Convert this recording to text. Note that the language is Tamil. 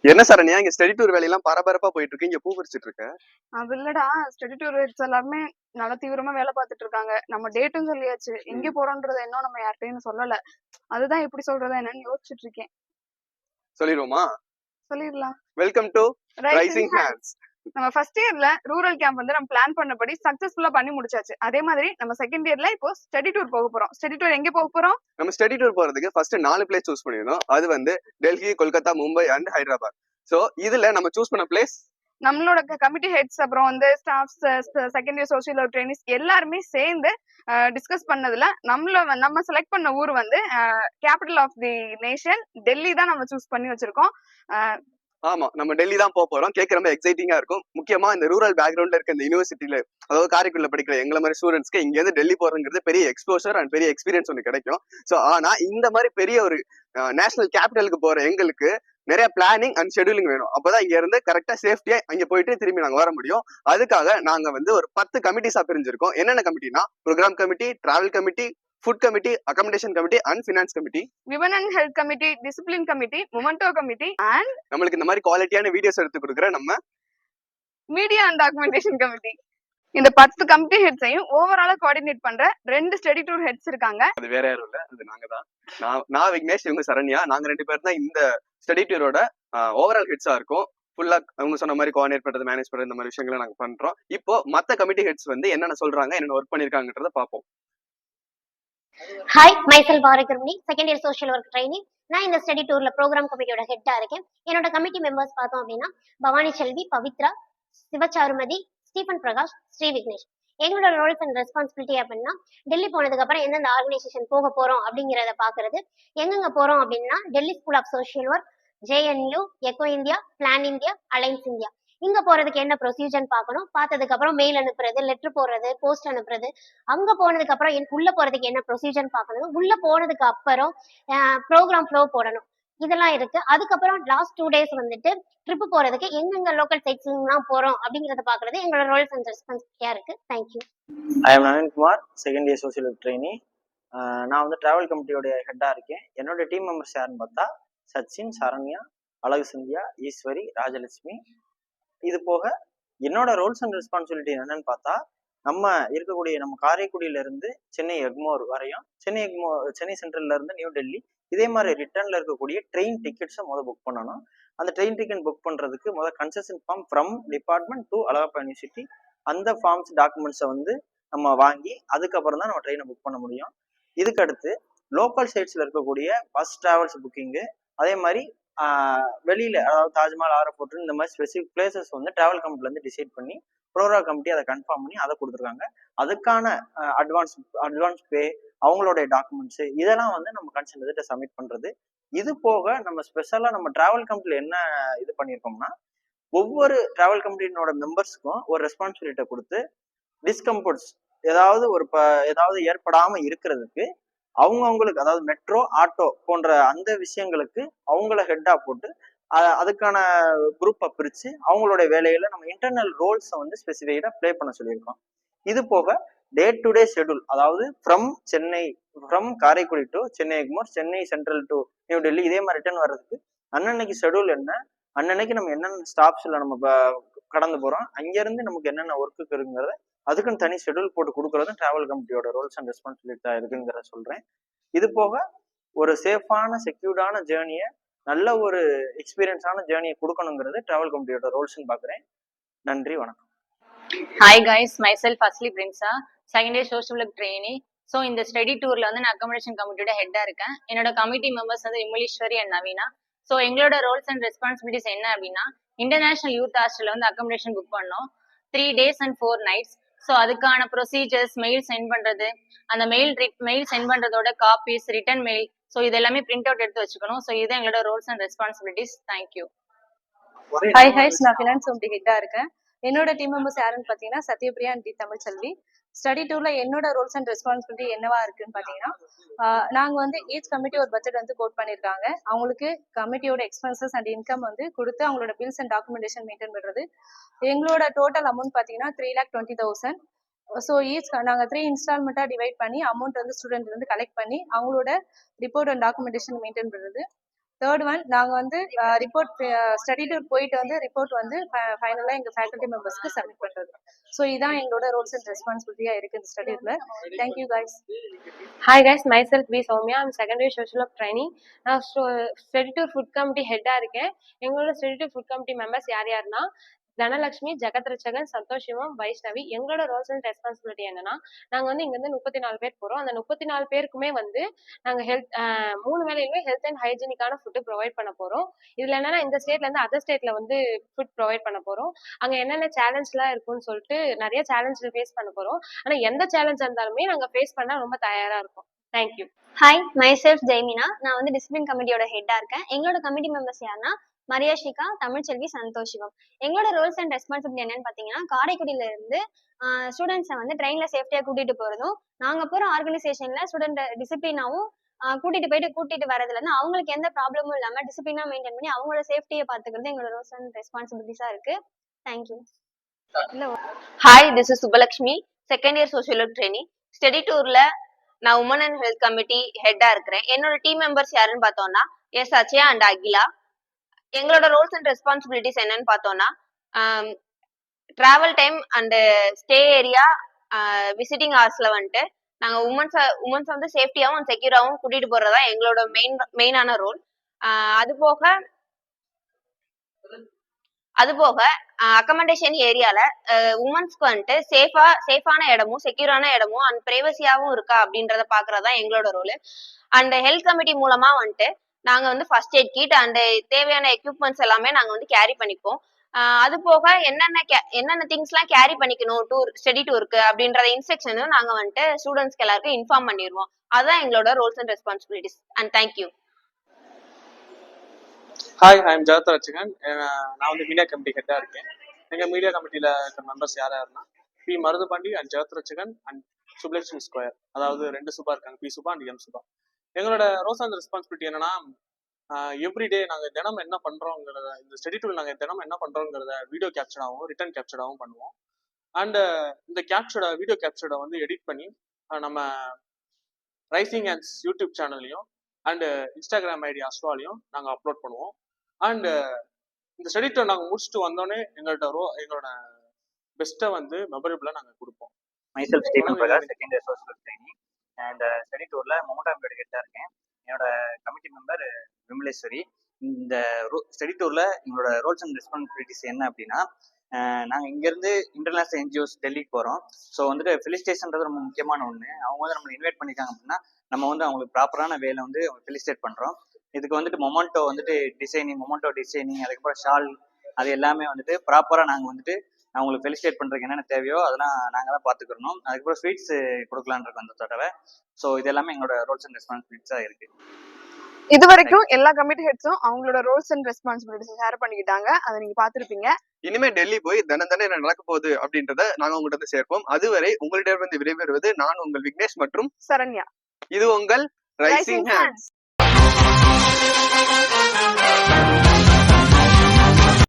என்ன சரண்யா இங்க ஸ்டடி டூர் வேலையெல்லாம் பரபரப்பா போயிட்டு இருக்கு, இங்க பூ பறிச்சிட்டு இருக்க? அது இல்லடா, ஸ்டடி டூர் எல்லாருமே நல்லா தீவிரமா வேலை பார்த்துட்டு இருக்காங்க. நம்ம டேட்டும் சொல்லியாச்சு, எங்க போறோம்ன்றத இன்னும் நம்ம யார்கிட்டயும் சொல்லல. அதுதான் எப்படி சொல்றதா என்னன்னு யோசிச்சுட்டு இருக்கேன். சொல்லிடுவோமா? சொல்லிடலாம். Welcome to rising rising hand. Hands. நம்ம ஃபர்ஸ்ட் இயர்ல ரூரல் கேம்ப் வந்து நம்ம பிளான் பண்ணபடி சக்சஸ்ஃபுல்லா பண்ணி முடிச்சாச்சு. அதே மாதிரி நம்ம செகண்ட் இயர்ல இப்போ ஸ்டடி டூர் போக போறோம். ஸ்டடி டூர் எங்க போக போறோம்? நம்ம ஸ்டடி டூர் போறதுக்கு ஃபர்ஸ்ட் 4 பிளேஸ் சூஸ் பண்ணிருந்தோம். அது வந்து டெல்லி, கொல்கத்தா, மும்பை அண்ட் ஹைதராபாத். சோ இதுல நம்ம சூஸ் பண்ண பிளேஸ் நம்மளோட கமிட்டி ஹெட்ஸ், அப்புறம் வந்து staffs, second year social work trainees எல்லாருமே சேர்ந்து டிஸ்கஸ் பண்ணதுல நம்ம செலக்ட் பண்ண ஊர் வந்து capital of the nation Delhi தான் நம்ம சூஸ் பண்ணி வச்சிருக்கோம். ஆமா, நம்ம டெல்லி தான் போக போறோம். கேட்க ரொம்ப எக்ஸைட்டிங்கா இருக்கும். முக்கியமா இந்த ரூரல் பேக்ரவுண்ட்ல இருக்க இந்த யூனிவர்சிட்டியில, அதாவது காரைக்குடில படிக்கிற எங்களை மாதிரி ஸ்டூடெண்ட்ஸ்க்கு இங்க இருந்து டெல்லி போறதுங்கிறது பெரிய எக்ஸ்போஷர் அண்ட் பெரிய எக்ஸ்பீரியன்ஸ் ஒன்று கிடைக்கும். சோ ஆனா இந்த மாதிரி பெரிய ஒரு நேஷனல் கேபிட்டலுக்கு போற எங்களுக்கு நிறைய பிளானிங் அண்ட் ஷெடியூலிங் வேணும். அப்பதான் இங்க இருந்து கரெக்டா சேஃப்டியா அங்க போயிட்டு திரும்பி நாங்க வர முடியும். அதுக்காக நாங்க வந்து ஒரு 10 கமிட்டிஸா பிரிஞ்சிருக்கோம். என்னென்ன கமிட்டினா, programme committee, travel committee, food committee, accommodation committee and finance committee, women and health committee, discipline committee, memento committee and நம்மளுக்கு இந்த மாதிரி குவாலிட்டியான வீடியோஸ் எடுத்து கொடுக்குற நம்ம மீடியா அண்ட் டாக்குமெண்டேஷன் கமிட்டி. இந்த 10 கமிட்டி ஹெட்ஸையும் ஓவராலா கோஆர்டினேட் பண்ற 2 ஸ்டடி டூர் ஹெட்ஸ் இருக்காங்க. அது வேற யாரும் இல்ல, அது நாங்க தான். நான் விக்னேஷ், இவங்க சரண்யா. நாங்க 2 பேர் தான் இந்த ஸ்டடி டூரோட ஓவரால் ஹெட்ஸா இருக்கும். ஃபுல்லா அவங்க சொன்ன மாதிரி கோஆர்டினேட் பண்றது, மேனேஜ் பண்றது, இந்த மாதிரி விஷயங்களை நாங்க பண்றோம். இப்போ மத்த கமிட்டி ஹெட்ஸ் வந்து என்னென்ன சொல்றாங்க, என்னென்ன ஒர்க் பண்ணிருக்காங்கன்றத பாப்போம். Hi, myself Bharathikarmani, second year social work training. நான் இந்த ஸ்டடி டூர்ல ப்ரோக்ராம் கமிட்டியோட ஹெட்டா இருக்கேன். என்னோட கமிட்டி மெம்பர்ஸ் பார்த்தோம் அப்படின்னா பவானி செல்வி, பவித்ரா, சிவச்சாருமதி, ஸ்டீபன் பிரகாஷ், ஸ்ரீ விக்னேஷ். எங்களோட ரோல்ஸ் அண்ட் ரெஸ்பான்சிபிலிட்டி அப்படின்னா டெல்லி போனதுக்கு அப்புறம் எந்தெந்த ஆர்கனைசேஷன் போக போறோம் அப்படிங்கிறத பாக்குறது. எங்கெங்க போறோம் அப்படின்னா Delhi school of social work, JNU, Echo India, plan India, alliance India. இங்க போறதுக்கு என்ன ப்ரொசீஜர் பார்க்கணும். பார்த்ததுக்கு அப்புறம் மெயில் அனுப்புறது, லெட்டர் போடுறது, போஸ்ட் அனுப்புறது. அங்க போனதுக்கு அப்புறம் உள்ள போறதுக்கு என்ன ப்ரொசீஜர் பார்க்கணும். உள்ள போனதுக்கு அப்புறம் ப்ரோக்ராம் ஃப்ளோ போடணும். இதெல்லாம் இருக்கு. அதுக்கப்புறம் லாஸ்ட் 2 days வந்துட்டு ட்ரிப் போறதுக்கு எங்கெங்க லோக்கல் சைட்ஸ்லாம் போறோம் அப்படிங்கறத பாக்குறது எங்களோட ரோல்ஸ் அண்ட் ரெஸ்பான்சிபிலிட்டியா இருக்கு. Thank you. I am Naveenkumar, second year social work trainee. நான் வந்து டிராவல் கமிட்டியோடைய ஹெட்டாக இருக்கேன். என்னோட டீம் மெம்பர்ஸ் யாருன்னு பார்த்தா சச்சின், சரண்யா, அழகு சந்தியா, ஈஸ்வரி, ராஜலட்சுமி. இது போக என்னோட ரோல்ஸ் அண்ட் ரெஸ்பான்சிபிலிட்டி என்னன்னு பார்த்தா, நம்ம இருக்கக்கூடிய நம்ம காரைக்குடியில இருந்து சென்னை எக்மோர் வரையும், சென்னை சென்ட்ரல்ல இருந்து நியூ டெல்லி, இதே மாதிரி ரிட்டர்ன்ல இருக்கக்கூடிய ட்ரெயின் டிக்கெட்ஸை புக் பண்ணணும். அந்த ட்ரெயின் டிக்கெட் புக் பண்றதுக்கு concession form from department to Alagappa university, அந்த ஃபார்ம்ஸ் டாக்குமெண்ட்ஸை வந்து நம்ம வாங்கி அதுக்கப்புறம் தான் நம்ம ட்ரெயினை புக் பண்ண முடியும். இதுக்கு அடுத்து லோக்கல் சைட்ஸ்ல இருக்கக்கூடிய பஸ் டிராவல்ஸ் புக்கிங்கு, அதே மாதிரி வெளியில அதாவது தாஜ்மஹால், ஆரப்போர்ட் இந்த மாதிரி ஸ்பெசிபிக் பிளேசஸ் வந்து டிராவல் கமிட்டில இருந்து டிசைட் பண்ணி ப்ரோக்ராம் கமிட்டி அதை கன்ஃபார்ம் பண்ணி அதை கொடுத்துருக்காங்க. அதுக்கான அட்வான்ஸ் பே, அவங்களுடைய டாக்குமெண்ட்ஸ் இதெல்லாம் வந்து நம்ம கன்சர்ன் சப்மிட் பண்றது. இது போக நம்ம ஸ்பெஷலா நம்ம டிராவல் கமிட்டில என்ன இது பண்ணியிருக்கோம்னா, ஒவ்வொரு டிராவல் கம்பெனியோட மெம்பர்ஸ்க்கும் ஒரு ரெஸ்பான்சிபிலிட்டியை கொடுத்து டிஸ்கம்ஃபர்ட்ஸ் ஏதாவது ஏற்படாம இருக்கிறதுக்கு அவங்களுக்கு, அதாவது மெட்ரோ, ஆட்டோ போன்ற அந்த விஷயங்களுக்கு அவங்கள ஹெட்டா போட்டு அதுக்கான குரூப்பை பிரிச்சு அவங்களுடைய வேலையில நம்ம இன்டர்னல் ரோல்ஸை வந்து ஸ்பெசிஃபைடா ப்ளே பண்ண சொல்லியிருக்கோம். இது போக டே டு டே ஷெடியூல், அதாவது from Karaikudi to Chennai Egmore, Chennai central to new Delhi, இதே மாதிரி ரிட்டர்ன் வர்றதுக்கு அன்னன்னைக்கு ஷெடியூல் என்ன, அன்னன்னைக்கு நம்ம என்னென்ன ஸ்டாப்ஸ்ல நம்ம கடந்து போறோம், அங்கிருந்து நமக்கு என்னென்ன ஒர்க்கு இருக்குங்கிறத அதுக்குன்னு தனி ஷெடியூல் போட்டு கொடுக்கறதும் டிராவல் கமிட்டியோட ரோல்ஸ் அண்ட் ரெஸ்பான்சிபிலிட்டா இருக்குங்கிறத சொல்றேன். இது போக ஒரு சேஃபான செக்யூர்டான ஜேர்னியை, நல்ல ஒரு எக்ஸ்பீரியன்ஸான ஜேர்னியை கொடுக்கணுங்கிறது டிராவல் கமிட்டியோட ரோல்ஸ்ன்னு பாக்குறேன். நன்றி, வணக்கம். Hi guys, myself Asli Prinsa, second year social work trainee. So இந்த ஸ்டடி டூர்ல வந்து நான் அகாமடேஷன் கமிட்டியோட ஹெட்டா இருக்கேன். என்னோட கமிட்டி மெம்பர்ஸ் வந்து விமலீஸ்வரி அண்ட் நவீனா. ஸோ எங்களோட ரோல்ஸ் அண்ட் ரெஸ்பான்சிபிலிட்டிஸ் என்ன அப்படின்னா, இன்டர்நேஷனல் யூத் ஹாஸ்டல்ல வந்து அகாமடேஷன் புக் பண்ணோம் 3 days and 4 nights. ஸோ அதுக்கான ப்ரொசீஜர்ஸ், மெயில் சென்ட் பண்றது, அந்த மெயில் சென்ட் பண்றதோட காப்பீஸ், ரிட்டர்ன் மெயில், ஸோ இது எல்லாமே பிரிண்ட் அவுட் எடுத்து வச்சுக்கணும். ஸோ இது எங்களோட roles and responsibilities. Thank you. Hi guys, நான் ஃபினான்ஸ் கமிட்டி ஹெட்டா இருக்கேன். என்னோட டீம் மெம்பர்ஸ் யாருன்னு பார்த்தீங்கன்னா Sathyapriya and T Tamilselvi. Study டூர்ல என்னோட ரோல்ஸ் அண்ட் ரெஸ்பான்சிபிலிட்டி என்னவா இருக்குன்னு பார்த்தீங்கன்னா, நாங்க வந்து ஈச் கமிட்டி ஒரு பட்ஜெட் வந்து கோட் பண்ணியிருக்காங்க. அவங்களுக்கு கமிட்டியோட எக்ஸ்பென்சஸ் அண்ட் இன்கம் வந்து கொடுத்து அவங்களோட பில்ஸ் அண்ட் டாக்குமெண்டேஷன் மெயின்டைன் பண்றது. எங்களோட டோட்டல் அமௌண்ட் பார்த்தீங்கன்னா 3,20,000. ஸோ நாங்கள் 3 இன்ஸ்டால்மெண்ட்டாக டிவைட் பண்ணி அமௌண்ட் வந்து ஸ்டூடெண்ட் வந்து கலெக்ட் பண்ணி அவங்களோட ரிப்போர்ட் அண்ட் டாக்குமெண்டேஷன் மெயின்டைன் பண்ணுறது. தேர்ட் ஒன் நாங்கள் வந்து ரிப்போர்ட் ஸ்டடி டூர் போயிட்டு வந்து ரிப்போர்ட் வந்து ஃபைனலாக எங்கள் ஃபேக்கல்ட்டி மெம்பர்ஸ்க்கு சப்மிட் பண்ணுறது. ஸோ இதான் எங்களோட ரோல்ஸ் அண்ட் ரெஸ்பான்சிபிலிட்டியாக இருக்குது இந்த ஸ்டடி டூரில். Thank you guys. Hi guys, myself B. Soumya. I'm secondary social work training. நான் ஸ்டடி டூர் ஃபுட் கமிட்டி ஹெட்டா இருக்கேன். எங்களோட study tour food committee members யார் யாருன்னா தனலட்சுமி, ஜெகத்ரட்சகன், சந்தோஷ் சிவம், வைஷ்ணவி. எங்களோட ரோல்ஸ் அண்ட் ரெஸ்பான்சிபிலிட்டி என்னன்னா நாங்க வந்து இங்க இருந்து 34 பேர் போறோம். அந்த 34 பேருக்குமே வந்து நாங்க ஹெல்த் 3 வேளையுமே ஹெல்த் அண்ட் ஹைஜீனிக்கான ஃபுட் ப்ரொவைட் பண்ண போறோம். இதுல என்னன்னா இந்த ஸ்டேட்ல இருந்து அதர் ஸ்டேட்ல வந்து ஃபுட் ப்ரொவைட் பண்ண போறோம். அங்க என்னென்ன சேலஞ்ச்லாம் இருக்கும்னு சொல்லிட்டு நிறைய சேலஞ்ச் ஃபேஸ் பண்ண போறோம். ஆனா எந்த சேலஞ்ச் இருந்தாலுமே நாங்க ஃபேஸ் பண்ண ரொம்ப தயாரா இருக்கோம். Thank you. Hi, myself Jaimina. நான் வந்து டிசிப்ளின் கமிட்டியோட ஹெட்டா இருக்கேன். எங்களோட கமிட்டி மெம்பர்ஸ் யாருன்னா மரியாஷிகா, தமிழ்ச்செல்வி, சந்தோஷ் சிவம். எங்களோட ரோல்ஸ் அண்ட் ரெஸ்பான்சிபிலிட்டி என்னன்னு பாத்தீங்கன்னா காரைக்குடியில இருந்து ஸ்டூடெண்ட்ஸை வந்து ட்ரெயின்ல சேஃப்டியா கூட்டிட்டு போறதும், நாங்க போற ஆர்கனைசேஷன்ல ஸ்டூடெண்ட் டிசிப்ளினாவும் கூட்டிட்டு வரதுல இருந்து அவங்களுக்கு எந்த ப்ராப்ளமும் இல்லாம டிசிப்ளினா மெயின்டைன் பண்ணி அவங்களோட சேஃப்டியை பாத்துக்கிறது எங்களோட ரோல்ஸ் அண்ட் ரெஸ்பான்சிபிலிட்டிஸா இருக்கு. Thank you. Hi, this is Subalakshmi, second year social work trainee. Study டூர்ல நான் உமன் அண்ட் ஹெல்த் கமிட்டி ஹெட்டா இருக்கிறேன். என்னோட டீம் மெம்பர்ஸ் யாருன்னு பார்த்தோம்னா எஸ் அச்சயா அண்ட் அகிலா. எங்களோட ரோல்ஸ் அண்ட் ரெஸ்பான்சிபிலிட்டிஸ் என்னன்னு பார்த்தோம்னா travel time and stay area, visiting ஹவர்ஸ்ல வந்துட்டு நாங்க உமன்ஸ் வந்து சேஃப்டியாவும் செக்யூராவும் கூட்டிட்டு போறதா எங்களோட மெயினான ரோல். அது போக அக்கமண்டேஷன் ஏரியால உமன்ஸ்க்கு வந்துட்டு சேஃபான இடமும் செக்யூரான இடமும் அண்ட் பிரைவசியாவும் இருக்கா அப்படின்றத பாக்குறதா எங்களோட ரோல். அண்ட் ஹெல்த் கமிட்டி மூலமா வந்துட்டு நாங்க வந்து ஃபர்ஸ்ட் எய்ட் கிட் அண்ட் தேவையான எக்யூப்மெண்ட்ஸ் எல்லாமே நாங்க வந்து கேரி பண்ணிப்போம். அது போக என்னென்ன திங்ஸ் எல்லாம் கேரி பண்ணிக்கணும் ஸ்டடி டூருக்கு அப்படின்றத இன்ஸ்ட்ரக்ஷனும் நாங்க வந்துட்டு ஸ்டூடெண்ட்ஸ்க்கு எல்லாருக்கும் இன்ஃபார்ம் பண்ணிடுவோம். அதுதான் எங்களோட roles and responsibilities. And thank you. Hi, I am Jagathrakshakan. நான் வந்து மீடியா கமிட்டி ஹெட்டா இருக்கேன். எங்க மீடியா கமிட்டியில இருக்க மெம்பர்ஸ் யாருன்னா P Maruthupandi and Jagathratchagan and Subbulakshmi square. அதாவது 2 சுபா இருக்காங்க, P Suba and M Suba. எங்களோட ரோல்ஸ் அண்ட் ரெஸ்பான்சிபிலிட்டி என்னன்னா எவ்ரிடே நாங்க தினம் என்ன பண்றோங்கிறத, இந்த ஸ்டடி டூல் நாங்க தினம் என்ன பண்றோங்கிறத வீடியோ கேப்சர்டாகவும் ரிட்டர்ன் கேப்சர்டாகவும் பண்ணுவோம். அண்ட் இந்த வீடியோ கேப்சர்டை வந்து எடிட் பண்ணி நம்ம ரைசிங் ஹேண்ட்ஸ் யூடியூப் சேனல்லையும் அண்ட் இன்ஸ்டாகிராம் ஐடி அஸ்வாலையும் நாங்கள் அப்லோட் பண்ணுவோம். அண்ட் இந்த ஸ்டடி டூர் நாங்கள் முடிச்சுட்டு வந்தோடனே எங்களோட பெஸ்ட்டை வந்து மெமரபிளாக நாங்கள் கொடுப்போம். Myself Stephen Prakash, second year social work trainee. இந்த ஸ்டடி டூர்ல மொமெண்டோ ஹெட்டா இருக்கேன். என்னோட கமிட்டி மெம்பர் விமலேஸ்வரி. இந்த ஸ்டடி டூர்ல எங்களோட ரோல்ஸ் அண்ட் ரெஸ்பான்சிபிலிட்டிஸ் என்ன அப்படின்னா நாங்கள் இங்கேருந்து இன்டர்நேஷனல் என்ஜிஓஸ் டெல்லிக்கு போகிறோம். ஸோ வந்துட்டு ஃபெலிசிட்டேஷன்றது ரொம்ப முக்கியமான ஒன்று. அவங்க வந்து நம்மளை இன்வைட் பண்ணியிருக்காங்க அப்படின்னா நம்ம வந்து அவங்களுக்கு ப்ராப்பரான வேலை வந்து ஃபெலிசிட்டேட் பண்ணுறோம். இதுக்கு வந்துட்டு மொமெண்டோ டிசைனிங், அதுக்கப்புறம் ஷால், அது எல்லாமே வந்துட்டு ப்ராப்பராக நாங்கள் வந்துட்டு அவங்களுக்கு ஃபெலிசிட்டேட் பண்ணுறதுக்கு என்னென்ன தேவையோ அதெல்லாம் நாங்கள் தான் பார்த்துக்கிறோம். அதுக்கப்புறம் ஸ்வீட்ஸ் கொடுக்கலான் இருக்கோம் அந்த தடவை. ஸோ இது எல்லாமே எங்களோட ரோல்ஸ் அண்ட் ரெஸ்பான்சிபிலிட்டிஸாக இருக்குது. இது வரைக்கும் எல்லா கமிட்டி ஹெட்ஸும் அவங்களோட ரோல்ஸ் அண்ட் ரெஸ்பான்சிபிலிட்டிஸ் ஷேர் பண்ணிக்கிட்டாங்க. அதை நீங்க பாத்திருப்பீங்க. இனிமே டெல்லி போய் தினம் என்ன நடக்க போகுது அப்படின்றத நாங்க உங்கள்கிட்ட சேர்ப்போம். அதுவரை உங்கள்கிட்ட வந்து விடைபெறுவது நான் உங்கள் விக்னேஷ் மற்றும் சரண்யா. இது உங்கள் ரைசிங் ஹேண்ட்ஸ்.